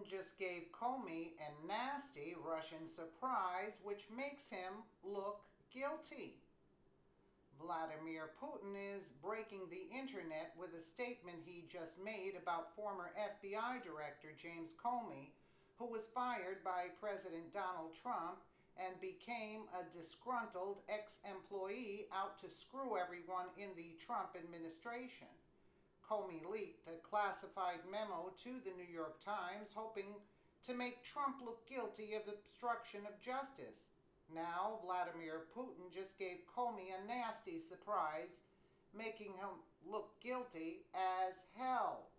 Putin just gave Comey a nasty Russian surprise, which makes him look guilty. Vladimir Putin is breaking the internet with a statement he just made about former FBI Director James Comey, who was fired by President Donald Trump and became a disgruntled ex-employee out to screw everyone in the Trump administration. Comey leaked a classified memo to the New York Times, hoping to make Trump look guilty of obstruction of justice. Now, Vladimir Putin just gave Comey a nasty surprise, making him look guilty as hell.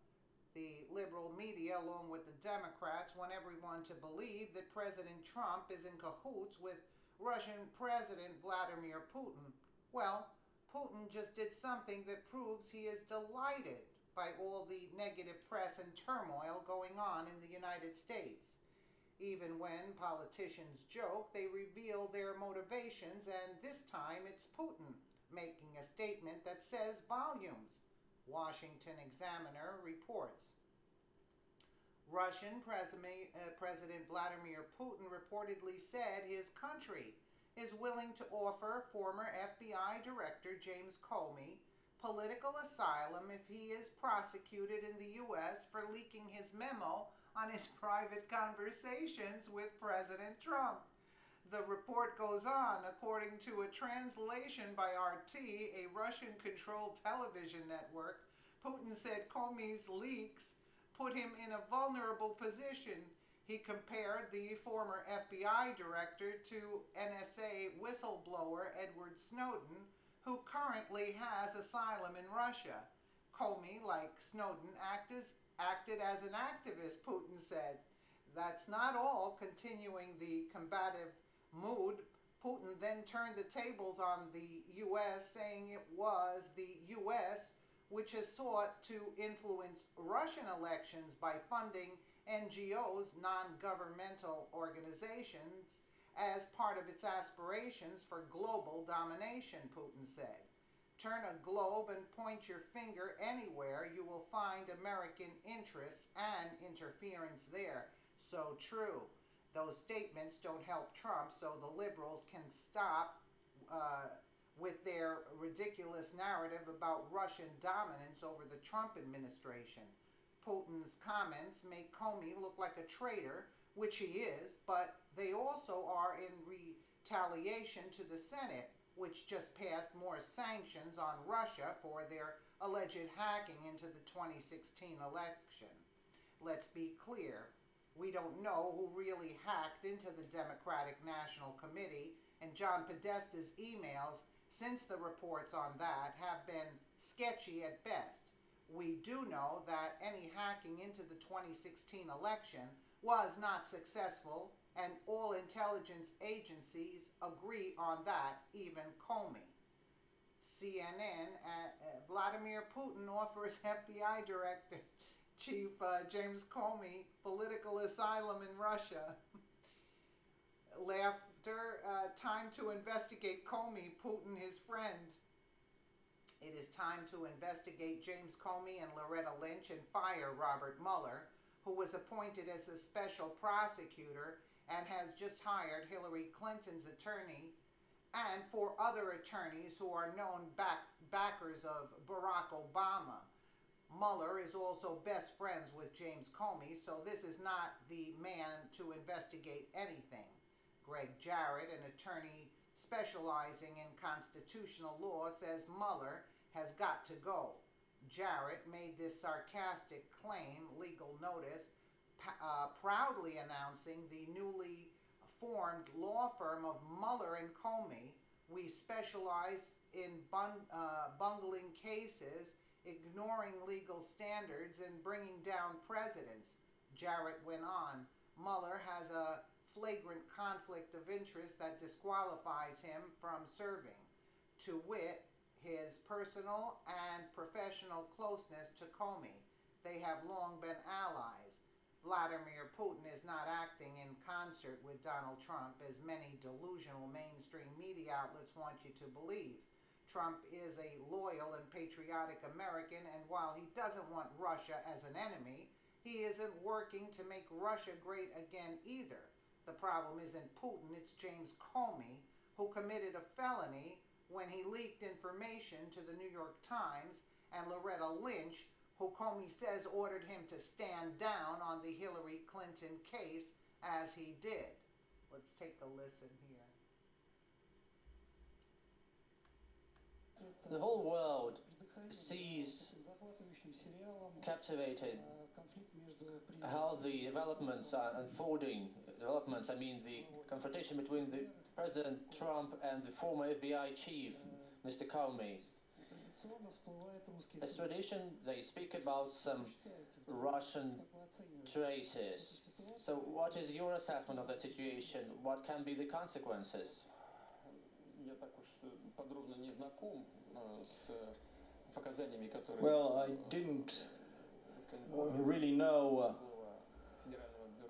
The liberal media, along with the Democrats, want everyone to believe that President Trump is in cahoots with Russian President Vladimir Putin. Well, Putin just did something that proves he is delighted by all the negative press and turmoil going on in the United States. Even when politicians joke, they reveal their motivations, and this time it's Putin making a statement that says volumes. Washington Examiner reports. Russian President Vladimir Putin reportedly said his country is willing to offer former FBI Director James Comey political asylum if he is prosecuted in the U.S. for leaking his memo on his private conversations with President Trump. The report goes on, according to a translation by RT, a Russian-controlled television network. Putin said Comey's leaks put him in a vulnerable position. He compared the former FBI director to NSA whistleblower Edward Snowden, who currently has asylum in Russia. Comey, like Snowden, acted as an activist, Putin said. That's not all. Continuing the combative mood, Putin then turned the tables on the U.S., saying it was the U.S. which has sought to influence Russian elections by funding NGOs, non-governmental organizations, as part of its aspirations for global domination, Putin said. Turn a globe and point your finger anywhere, you will find American interests and interference there. So true. Those statements don't help Trump, so the liberals can stop with their ridiculous narrative about Russian dominance over the Trump administration. Putin's comments make Comey look like a traitor, which he is, but they also are in retaliation to the Senate, which just passed more sanctions on Russia for their alleged hacking into the 2016 election. Let's be clear, we don't know who really hacked into the Democratic National Committee, and John Podesta's emails since the reports on that have been sketchy at best. We do know that any hacking into the 2016 election was not successful, and all intelligence agencies agree on that, even Comey. CNN, Vladimir Putin offers FBI Director Chief James Comey political asylum in Russia. Laughter, time to investigate Comey, Putin his friend. It is time to investigate James Comey and Loretta Lynch and fire Robert Mueller, who was appointed as a special prosecutor and has just hired Hillary Clinton's attorney, and 4 other attorneys who are known backers of Barack Obama. Mueller is also best friends with James Comey, so this is not the man to investigate anything. Greg Jarrett, an attorney specializing in constitutional law, says Mueller has got to go. Jarrett made this sarcastic claim, legal notice, proudly announcing the newly formed law firm of Mueller and Comey. We specialize in bungling cases, ignoring legal standards, and bringing down presidents. Jarrett went on. Mueller has a flagrant conflict of interest that disqualifies him from serving, to wit, his personal and professional closeness to Comey. They have long been allies. Vladimir Putin is not acting in concert with Donald Trump, as many delusional mainstream media outlets want you to believe. Trump is a loyal and patriotic American, and while he doesn't want Russia as an enemy, he isn't working to make Russia great again either. The problem isn't Putin, it's James Comey, who committed a felony when he leaked information to the New York Times, and Loretta Lynch, who Comey says ordered him to stand down on the Hillary Clinton case, as he did. Let's take a listen here. The whole world sees, captivated, how the developments are unfolding. Developments, I mean the confrontation between the President Trump and the former FBI chief, Mr. Comey. As tradition, they speak about some Russian traitors. So what is your assessment of that situation? What can be the consequences? Well, I didn't really know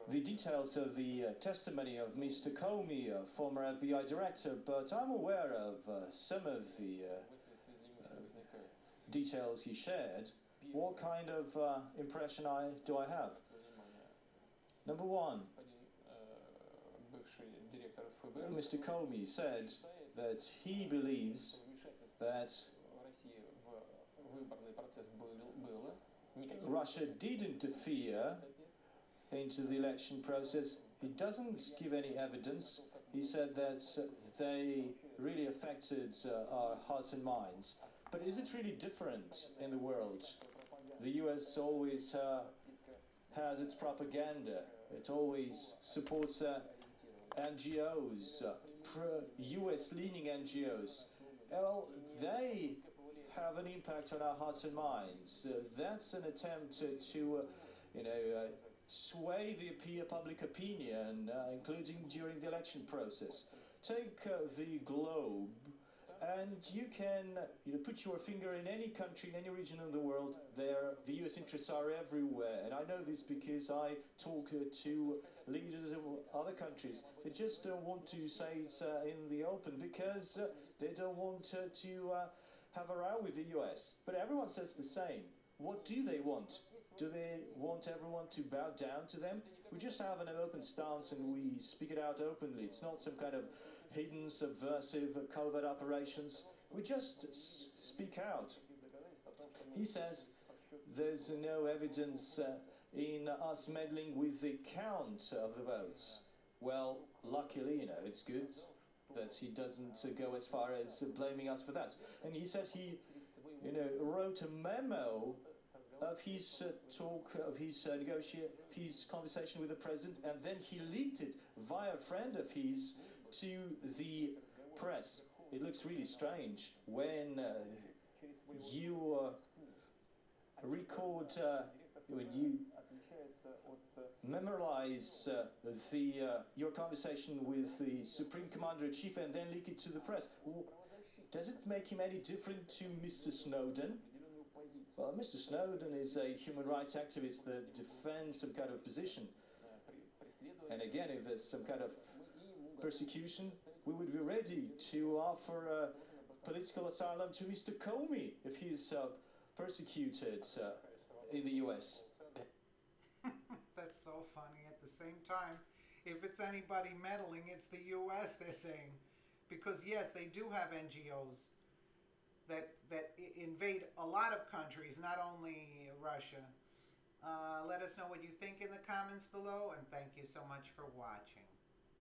the details of the testimony of Mr. Comey, former FBI director, but I'm aware of some of the details he shared. What kind of impression do I have? Number one, Mr. Comey said that he believes that Russia did interfere into the election process. He doesn't give any evidence. He said that they really affected our hearts and minds. But is it really different in the world? The US always has its propaganda. It always supports NGOs, US leaning NGOs. Well, they have an impact on our hearts and minds. That's an attempt to sway the public opinion, including during the election process. Take the globe, and you can put your finger in any country, in any region of the world. The US interests are everywhere, and I know this because I talk to leaders of other countries. They just don't want to say it in the open because they don't want to have a row with the US. But everyone says the same. What do they want? Do they want everyone to bow down to them? We just have an open stance and we speak it out openly. It's not some kind of hidden, subversive, covert operations. We just speak out. He says there's no evidence in us meddling with the count of the votes. Well, luckily, it's good that he doesn't go as far as blaming us for that. And he said he, wrote a memo of his talk, of his his conversation with the president, and then he leaked it via a friend of his to the press. It looks really strange when you record, when you memorize your conversation with the Supreme Commander-in-Chief and then leak it to the press. Does it make him any different to Mr. Snowden? Well, Mr. Snowden is a human rights activist that defends some kind of position. And again, if there's some kind of persecution, we would be ready to offer political asylum to Mr. Comey if he's persecuted in the US. That's so funny. At the same time, if it's anybody meddling, it's the US, they're saying. Because yes, they do have NGOs that invade a lot of countries, not only Russia. Let us know what you think in the comments below, and thank you so much for watching.